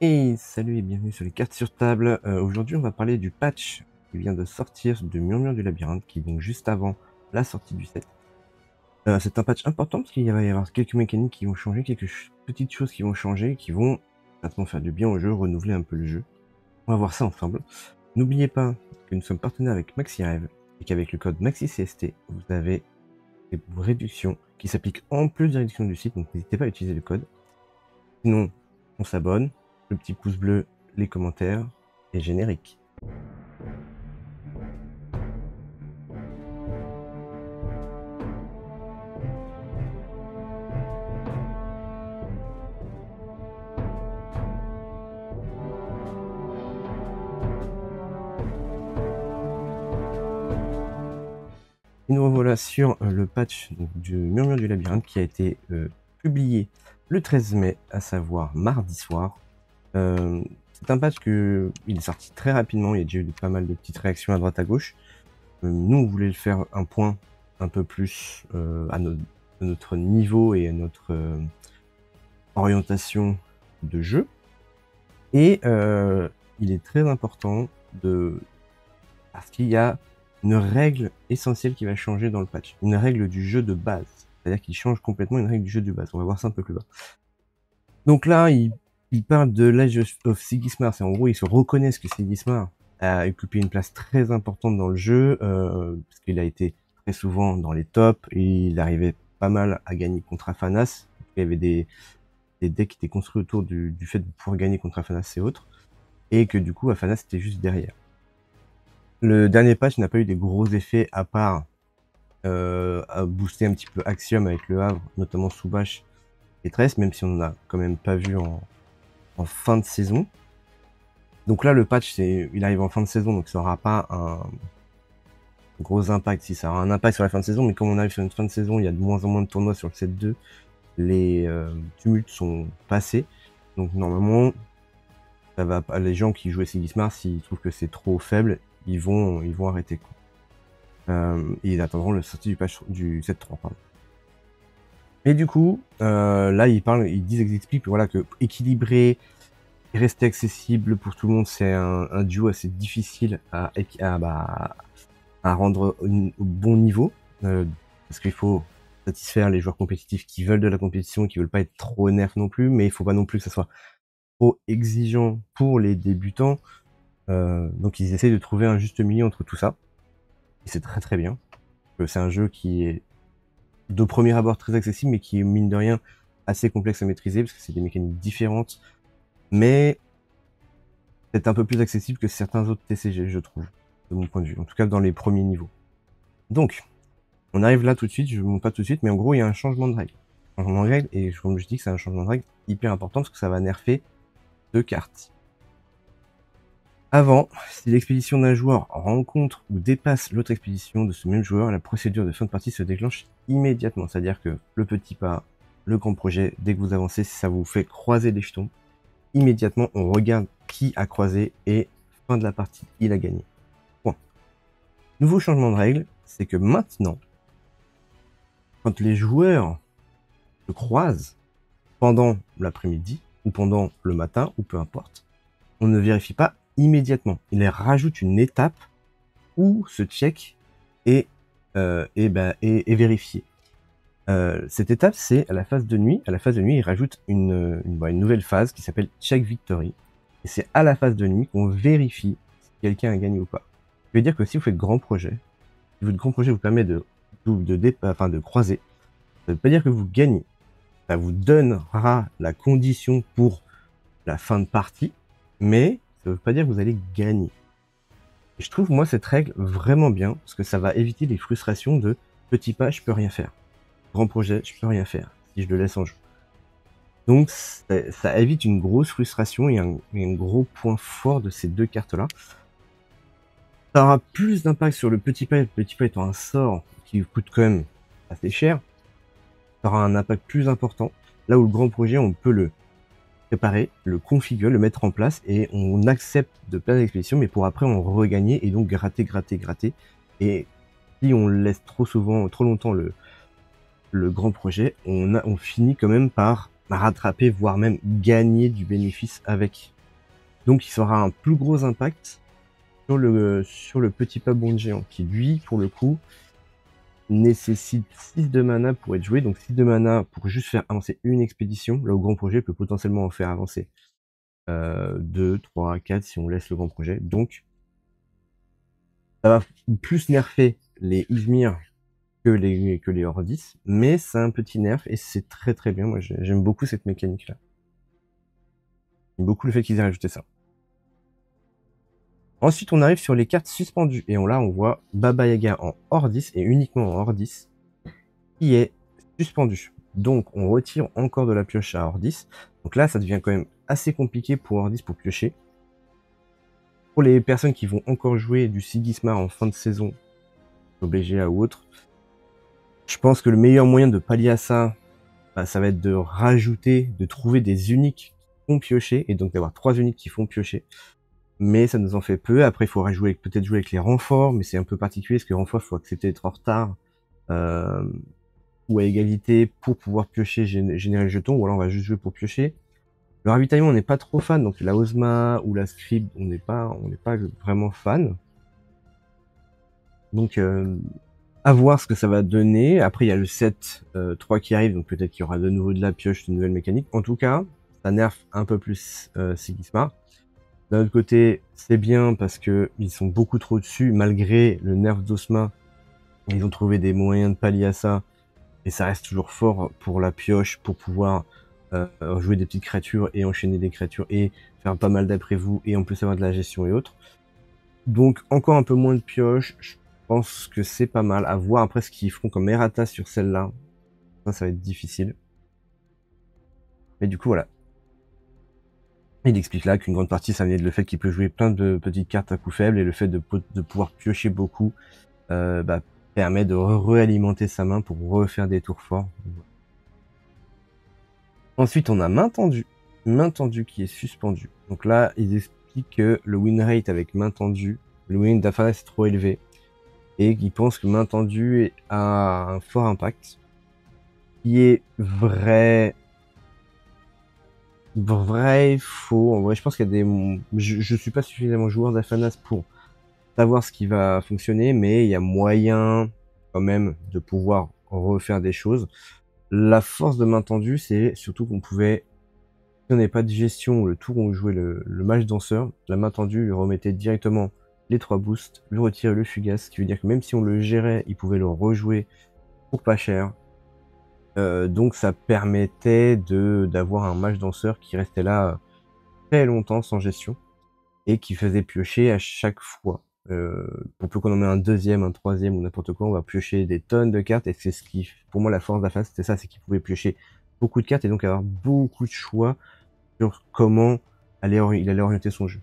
Et salut et bienvenue sur les cartes sur table. Aujourd'hui, on va parler du patch qui vient de sortir de Murmure du Labyrinthe, qui est donc juste avant la sortie du set. C'est un patch important parce qu'il va y avoir quelques mécaniques qui vont changer, petites choses qui vont changer, qui vont maintenant faire du bien au jeu, renouveler un peu le jeu. On va voir ça ensemble. N'oubliez pas que nous sommes partenaires avec MaxiRêve et qu'avec le code MaxiCST, vous avez des réductions qui s'appliquent en plus des réductions du site, donc n'hésitez pas à utiliser le code. Sinon, on s'abonne, le petit pouce bleu, les commentaires et générique. Et nous revoilà sur le patch du Murmure du Labyrinthe qui a été publié le 13 mai, à savoir mardi soir. C'est un patch il est sorti très rapidement, il y a déjà eu pas mal de petites réactions à droite à gauche. Nous, on voulait le faire un point un peu plus à notre niveau et à notre orientation de jeu. Et il est très important parce qu'il y a une règle essentielle qui va changer dans le patch. Une règle du jeu de base. C'est-à-dire qu'il change complètement une règle du jeu de base. On va voir ça un peu plus bas. Donc là, il parle de l'Age of Sigismar. En gros, ils se reconnaissent que Sigismar a occupé une place très importante dans le jeu, parce qu'il a été très souvent dans les tops, et il arrivait pas mal à gagner contre Afanas. Il y avait des decks qui étaient construits autour du fait de pouvoir gagner contre Afanas et autres, et que du coup, Afanas était juste derrière. Le dernier patch n'a pas eu des gros effets à part à booster un petit peu Axiom avec le Havre, notamment Soubash et Tress, même si on n'en a quand même pas vu en fin de saison. Donc là, le patch, il arrive en fin de saison, donc ça n'aura pas un gros impact. Si, ça aura un impact sur la fin de saison, mais comme on arrive sur une fin de saison, il y a de moins en moins de tournois sur le set 2, les tumultes sont passés. Donc normalement, ça va pas, les gens qui jouent à Sigismar, s'ils trouvent que c'est trop faible, ils vont arrêter. Ils attendront le sortie du patch du 7.3, pardon. Et du coup, là, ils expliquent voilà, que équilibrer et rester accessible pour tout le monde, c'est un duo assez difficile à rendre au bon niveau, parce qu'il faut satisfaire les joueurs compétitifs qui veulent de la compétition, qui veulent pas être trop nerfs non plus, mais il faut pas non plus que ça soit trop exigeant pour les débutants. Donc ils essayent de trouver un juste milieu entre tout ça. Et c'est très très bien. C'est un jeu qui est de premier abord très accessible, mais qui est mine de rien assez complexe à maîtriser, parce que c'est des mécaniques différentes, mais c'est un peu plus accessible que certains autres TCG, je trouve, de mon point de vue, en tout cas dans les premiers niveaux. Donc, on arrive là tout de suite, je ne vous montre pas tout de suite, mais en gros, il y a un changement de règle. Changement de règle, et comme je dis que c'est un changement de règle hyper important, parce que ça va nerfer 2 cartes. Avant, si l'expédition d'un joueur rencontre ou dépasse l'autre expédition de ce même joueur, la procédure de fin de partie se déclenche immédiatement. C'est-à-dire que le petit pas, le grand projet, dès que vous avancez, si ça vous fait croiser des jetons, immédiatement on regarde qui a croisé et fin de la partie, il a gagné. Point. Nouveau changement de règle, c'est que maintenant, quand les joueurs se croisent pendant l'après-midi ou pendant le matin ou peu importe, on ne vérifie pas immédiatement. Il rajoute une étape où ce check est vérifié. Cette étape, c'est à la phase de nuit. À la phase de nuit, il rajoute une nouvelle phase qui s'appelle Check Victory. Et c'est à la phase de nuit qu'on vérifie si quelqu'un a gagné ou pas. Je veux dire que si vous faites grand projet, si votre grand projet vous permet de croiser, ça ne veut pas dire que vous gagnez. Ça vous donnera la condition pour la fin de partie, mais ça ne veut pas dire que vous allez gagner. Et je trouve, moi, cette règle vraiment bien, parce que ça va éviter les frustrations de petit pas, je peux rien faire. Grand projet, je peux rien faire, si je le laisse en jeu. Donc, ça évite une grosse frustration et un gros point fort de ces deux cartes-là. Ça aura plus d'impact sur le petit pas étant un sort qui coûte quand même assez cher. Ça aura un impact plus important. Là où le grand projet, on peut le préparer, le configurer, le mettre en place et on accepte de perdre l'expédition, mais pour après on regagner et donc gratter. Et si on laisse trop longtemps le grand projet, on finit quand même par rattraper, voire même gagner du bénéfice avec. Donc il aura un plus gros impact sur le petit pas bond de géant, qui lui, pour le coup, nécessite 6 de mana pour être joué. Donc 6 de mana pour juste faire avancer une expédition, là où grand projet peut potentiellement en faire avancer 2, 3, 4 si on laisse le grand projet. Donc ça va plus nerfer les Izmir que les Hordis, mais c'est un petit nerf et c'est très très bien. Moi j'aime beaucoup cette mécanique là. J'aime beaucoup le fait qu'ils aient rajouté ça. Ensuite on arrive sur les cartes suspendues et là on voit Baba Yaga en Hordis et uniquement en Hordis qui est suspendu. Donc on retire encore de la pioche à Hordis. Donc là ça devient quand même assez compliqué pour Hordis pour piocher. Pour les personnes qui vont encore jouer du Sigismar en fin de saison, BGA ou autre, je pense que le meilleur moyen de pallier à ça, bah, ça va être de rajouter, de trouver des uniques qui font piocher, et donc d'avoir 3 uniques qui font piocher. Mais ça nous en fait peu. Après, il faudra peut-être jouer avec les renforts, mais c'est un peu particulier, parce que les renforts, il faut accepter d'être en retard, ou à égalité pour pouvoir piocher, générer le jeton, ou alors on va juste jouer pour piocher. Le ravitaillement, on n'est pas trop fan, donc la Ozma ou la Scribe, on n'est pas vraiment fan. Donc, à voir ce que ça va donner. Après, il y a le set 3 qui arrive, donc peut-être qu'il y aura de nouveau de la pioche, de nouvelles mécaniques. En tout cas, ça nerf un peu plus Sigismar. D'un autre côté, c'est bien parce que ils sont beaucoup trop dessus, malgré le nerf d'Osma. Ils ont trouvé des moyens de pallier à ça, et ça reste toujours fort pour la pioche, pour pouvoir jouer des petites créatures et enchaîner des créatures et faire pas mal d'après-vous et en plus avoir de la gestion et autres. Donc encore un peu moins de pioche, je pense que c'est pas mal. À voir après ce qu'ils feront comme errata sur celle-là. Ça va être difficile. Mais du coup voilà. Il explique là qu'une grande partie ça venait de le fait qu'il peut jouer plein de petites cartes à coup faible et le fait de pouvoir piocher beaucoup permet de réalimenter sa main pour refaire des tours forts. Ensuite, on a main tendue qui est suspendu. Donc là, ils expliquent que le win rate avec main tendue, le win d'Afanas est trop élevé et qu'ils pensent que main tendue a un fort impact. Qui est vrai et faux. En vrai, je pense qu'il y a des... Je suis pas suffisamment joueur d'Afanas pour savoir ce qui va fonctionner, mais il y a moyen quand même de pouvoir refaire des choses. La force de main tendue, c'est surtout qu'on pouvait, si on n'avait pas de gestion, le tour où on jouait le mage danseur, la main tendue lui remettait directement les 3 boosts, lui retirait le fugace, ce qui veut dire que même si on le gérait, il pouvait le rejouer pour pas cher. Donc ça permettait d'avoir un mage danseur qui restait là très longtemps sans gestion et qui faisait piocher à chaque fois. Pour peu qu'on en ait un deuxième, un troisième ou n'importe quoi, on va piocher des tonnes de cartes et c'est ce qui, pour moi, la force d'Afas, c'était ça, c'est qu'il pouvait piocher beaucoup de cartes et donc avoir beaucoup de choix sur comment il allait orienter son jeu.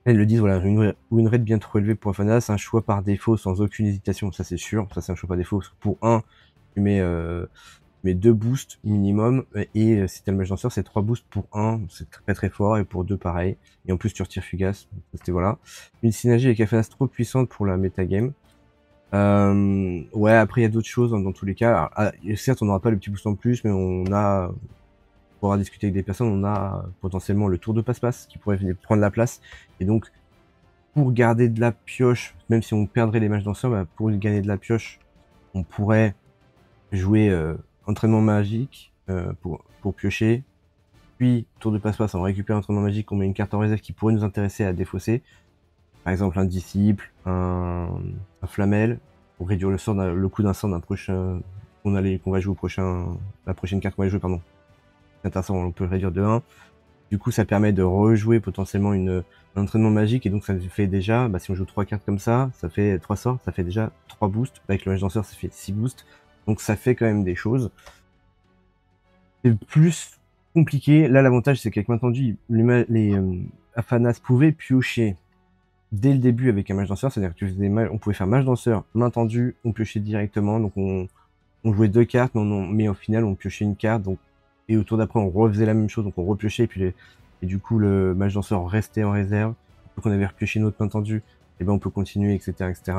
Elles le disent, voilà, une win rate bien trop élevée pour Afanas, un choix par défaut sans aucune hésitation, ça c'est sûr, ça c'est un choix par défaut. Pour un, tu mets 2 boosts minimum, et si t'as le mage danseur, c'est 3 boosts pour 1, c'est très très fort, et pour 2 pareil. Et en plus tu retires Fugace, c'était voilà. Une synergie avec Afanas trop puissante pour la metagame. Ouais, après il y a d'autres choses dans tous les cas. Alors, certes on n'aura pas le petit boost en plus, mais on pourra discuter avec des personnes, on a potentiellement le tour de passe-passe qui pourrait venir prendre la place. Et donc, pour garder de la pioche, même si on perdrait les mages danseurs, pour gagner de la pioche, on pourrait jouer entraînement magique pour piocher, puis tour de passe-passe, on récupère entraînement magique, on met une carte en réserve qui pourrait nous intéresser à défausser, par exemple un disciple, un flamel, pour réduire le coût d'un sort d'un prochain qu'on va jouer la prochaine carte qu'on va jouer, pardon. C'est intéressant, on peut le réduire de 1. Du coup, ça permet de rejouer potentiellement un entraînement magique, et donc ça fait déjà, si on joue 3 cartes comme ça fait 3 sorts, ça fait déjà 3 boosts. Avec le mage danseur, ça fait 6 boosts. Donc ça fait quand même des choses. C'est plus compliqué. Là, l'avantage, c'est qu'avec main tendue, les Afanas pouvaient piocher dès le début avec un mage danseur. C'est-à-dire que on pouvait faire mage danseur, main tendue, on piochait directement. Donc on jouait 2 cartes, mais au final, on piochait une carte. Et au tour d'après, on refaisait la même chose. Donc on repiochait, et du coup, le mage danseur restait en réserve. Donc on avait repioché notre main tendue, et on peut continuer, etc., etc.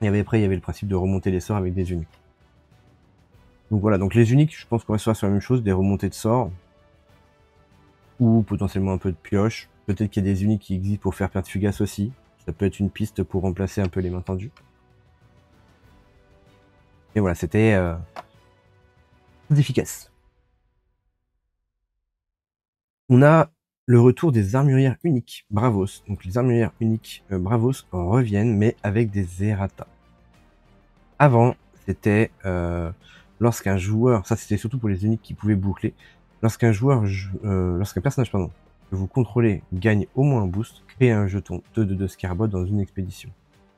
Et après, il y avait le principe de remonter les sorts avec des uniques. Donc voilà, donc les uniques, je pense qu'on restera sur la même chose, des remontées de sorts. Ou potentiellement un peu de pioche. Peut-être qu'il y a des uniques qui existent pour faire perdre Fugace aussi. Ça peut être une piste pour remplacer un peu les mains tendues. Et voilà, c'était très efficace. On a le retour des armurières uniques Bravos. Donc les armurières uniques Bravos reviennent, mais avec des errata. Avant, c'était lorsqu'un joueur, ça c'était surtout pour les uniques qui pouvaient boucler, lorsqu'un personnage pardon, que vous contrôlez gagne au moins un boost, créez un jeton 2/2 Scarabot dans une expédition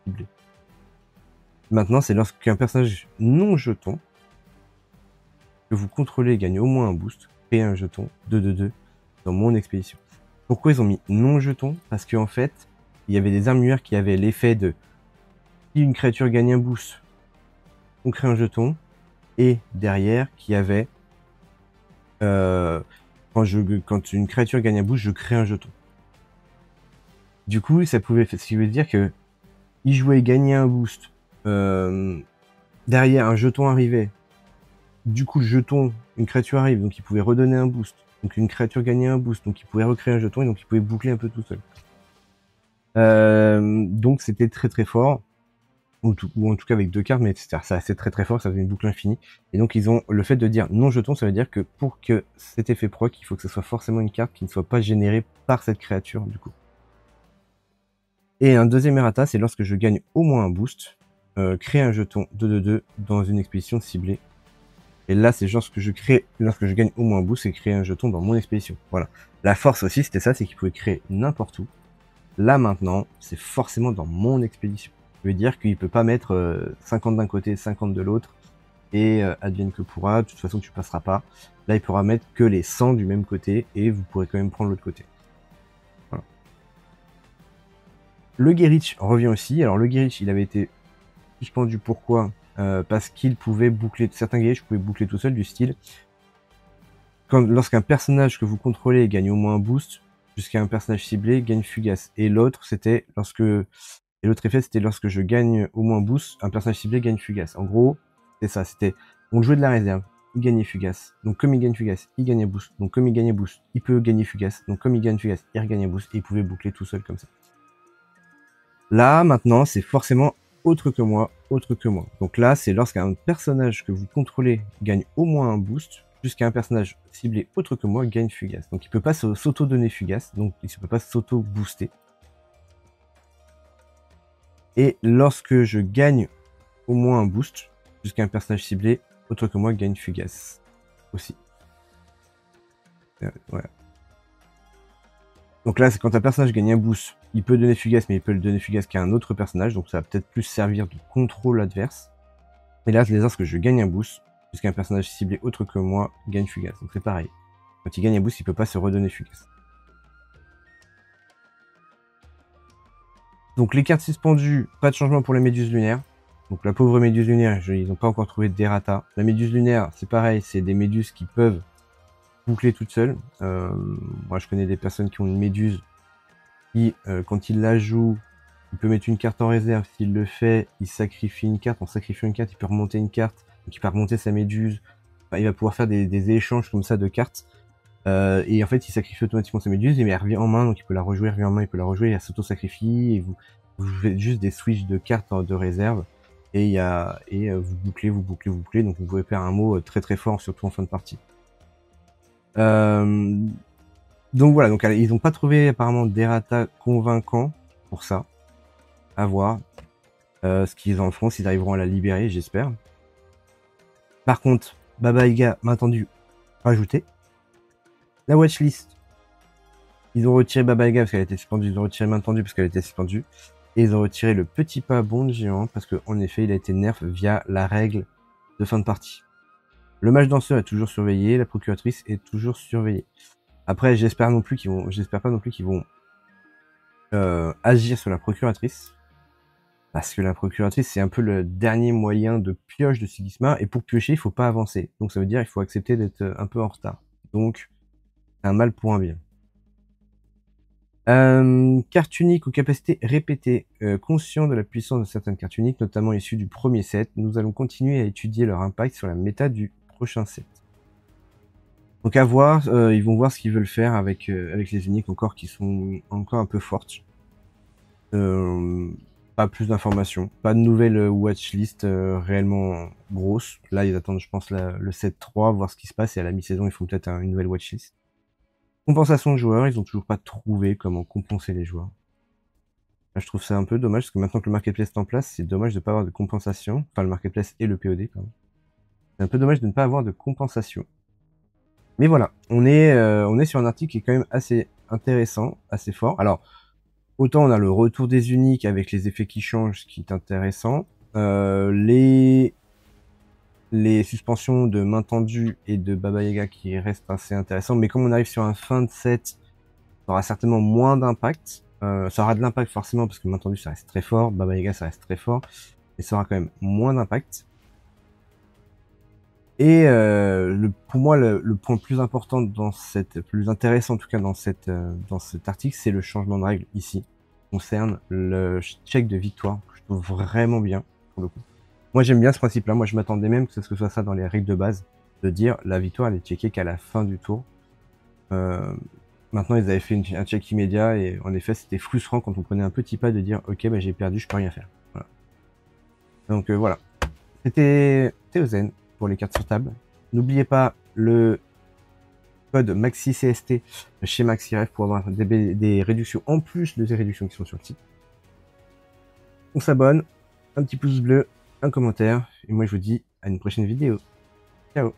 ciblée. Maintenant, c'est lorsqu'un personnage non jeton que vous contrôlez gagne au moins un boost, créez un jeton 2/2 dans mon expédition. Pourquoi ils ont mis non jeton? Parce qu'en fait, il y avait des armures qui avaient l'effet de si une créature gagne un boost, on crée un jeton, et derrière qui avait quand une créature gagne un boost, je crée un jeton. Du coup, ça pouvait, ce qui veut dire que il jouait gagner un boost, derrière un jeton arrivait. Du coup, le jeton, une créature arrive, donc il pouvait redonner un boost. Donc une créature gagnait un boost, donc il pouvait recréer un jeton et donc il pouvait boucler un peu tout seul. Donc c'était très très fort. Ou en tout cas avec 2 cartes, mais c'est très très fort, ça faisait une boucle infinie. Et donc ils ont le fait de dire non jeton, ça veut dire que pour que cet effet proc, il faut que ce soit forcément une carte qui ne soit pas générée par cette créature du coup. Et un deuxième errata, c'est lorsque je gagne au moins un boost, créer un jeton 2/2 dans une expédition ciblée. Et là, c'est lorsque je gagne au moins un boost, c'est créer un jeton dans mon expédition. Voilà. La force aussi, c'était ça, c'est qu'il pouvait créer n'importe où. Là maintenant, c'est forcément dans mon expédition. Ça veut dire qu'il peut pas mettre 50 d'un côté, 50 de l'autre, et advienne que pourra, de toute façon tu passeras pas. Là, il pourra mettre que les 100 du même côté, et vous pourrez quand même prendre l'autre côté. Voilà. Le Guerich revient aussi. Alors le Guerich, il avait été suspendu, pourquoi parce qu'il pouvait boucler, certains Guerich pouvaient boucler tout seul, du style, lorsqu'un personnage que vous contrôlez gagne au moins un boost, jusqu'à un personnage ciblé gagne Fugace. Et l'autre, c'était et l'autre effet, c'était lorsque je gagne au moins boost, un personnage ciblé gagne Fugace. En gros, c'est ça, c'était, on jouait de la réserve, il gagnait Fugace. Donc comme il gagne Fugace, il gagne boost. Donc comme il gagne boost, il peut gagner Fugace. Donc comme il gagne Fugace, il regagne boost, et il pouvait boucler tout seul comme ça. Là, maintenant, c'est forcément autre que moi. Donc là, c'est lorsqu'un personnage que vous contrôlez gagne au moins un boost, jusqu'à un personnage ciblé autre que moi gagne Fugace. Donc il peut pas s'auto-donner Fugace, donc il ne peut pas s'auto-booster. Et lorsque je gagne au moins un boost, jusqu'à un personnage ciblé autre que moi gagne Fugace aussi. Voilà. Donc là, c'est quand un personnage gagne un boost, il peut donner Fugace, mais il peut le donner Fugace qu'à un autre personnage, donc ça va peut-être plus servir de contrôle adverse. Et là, c'est lorsque je gagne un boost, jusqu'à un personnage ciblé autre que moi gagne Fugace. Donc c'est pareil. Quand il gagne un boost, il peut pas se redonner Fugace. Donc les cartes suspendues, pas de changement pour la méduse lunaire. Donc la pauvre méduse lunaire, ils n'ont pas encore trouvé d'errata. La méduse lunaire, c'est pareil, c'est des méduses qui peuvent boucler toutes seules. Moi je connais des personnes qui ont une méduse qui, quand il la joue, il peut mettre une carte en réserve. S'il le fait, il sacrifie une carte. En sacrifiant une carte, il peut remonter une carte. Donc il peut remonter sa méduse. Enfin, il va pouvoir faire des échanges comme ça de cartes. Et en fait, il sacrifie automatiquement sa méduse, mais elle revient en main, donc il peut la rejouer, elle revient en main, il peut la rejouer, elle s'auto-sacrifie, et vous faites juste des switches de cartes de réserve, et vous bouclez, donc vous pouvez faire un mot très très fort, surtout en fin de partie. Donc voilà, donc ils n'ont pas trouvé apparemment d'errata convaincant pour ça. À voir ce qu'ils en feront, s'ils arriveront à la libérer, j'espère. Par contre, Baba Yaga m'a entendu rajouter la watchlist. Ils ont retiré Baba Yaga parce qu'elle était suspendue, ils ont retiré main tendue parce qu'elle était suspendue, et ils ont retiré le petit pas bonde géant parce qu'en effet il a été nerf via la règle de fin de partie. Le mage danseur est toujours surveillé, la procuratrice est toujours surveillée. Après, j'espère pas non plus qu'ils vont agir sur la procuratrice, parce que la procuratrice c'est un peu le dernier moyen de pioche de Sigismar, et pour piocher il faut pas avancer, donc ça veut dire il faut accepter d'être un peu en retard. Donc c'est un mal pour un bien. Carte unique aux capacités répétées. Conscient de la puissance de certaines cartes uniques, notamment issues du premier set, nous allons continuer à étudier leur impact sur la méta du prochain set. Donc à voir, ils vont voir ce qu'ils veulent faire avec les uniques encore qui sont encore un peu fortes. Pas plus d'informations, pas de nouvelle watchlist réellement grosse. Là, ils attendent, je pense, le set 3, voir ce qui se passe, et à la mi-saison, ils font peut-être une nouvelle watchlist. Compensation de joueurs, ils ont toujours pas trouvé comment compenser les joueurs. Là, je trouve ça un peu dommage, parce que maintenant que le marketplace est en place, c'est dommage de ne pas avoir de compensation. Enfin, le marketplace et le POD, pardon. C'est un peu dommage de ne pas avoir de compensation. Mais voilà, on est sur un article qui est quand même assez intéressant, assez fort. Alors, autant on a le retour des uniques avec les effets qui changent, ce qui est intéressant. Les suspensions de main tendue et de Baba Yaga qui restent assez intéressants. Mais comme on arrive sur un fin de set, ça aura certainement moins d'impact. Ça aura de l'impact forcément parce que main tendue ça reste très fort, Baba Yaga ça reste très fort. Mais ça aura quand même moins d'impact. Et pour moi, le point plus important dans plus intéressant en tout cas dans cet article, c'est le changement de règle ici, qui concerne le check de victoire, que je trouve vraiment bien pour le coup. Moi j'aime bien ce principe-là, moi je m'attendais même que ce soit ça dans les règles de base, de dire la victoire elle est checkée qu'à la fin du tour. Maintenant ils avaient fait un check immédiat et en effet c'était frustrant quand on prenait un petit pas de dire ok bah j'ai perdu, je peux rien faire. Voilà. Donc voilà, c'était Théozen pour les cartes sur table. N'oubliez pas le code MaxiCST chez MaxiRef pour avoir des réductions en plus de ces réductions qui sont sur le site. On s'abonne, un petit pouce bleu, un commentaire, et moi je vous dis à une prochaine vidéo. Ciao.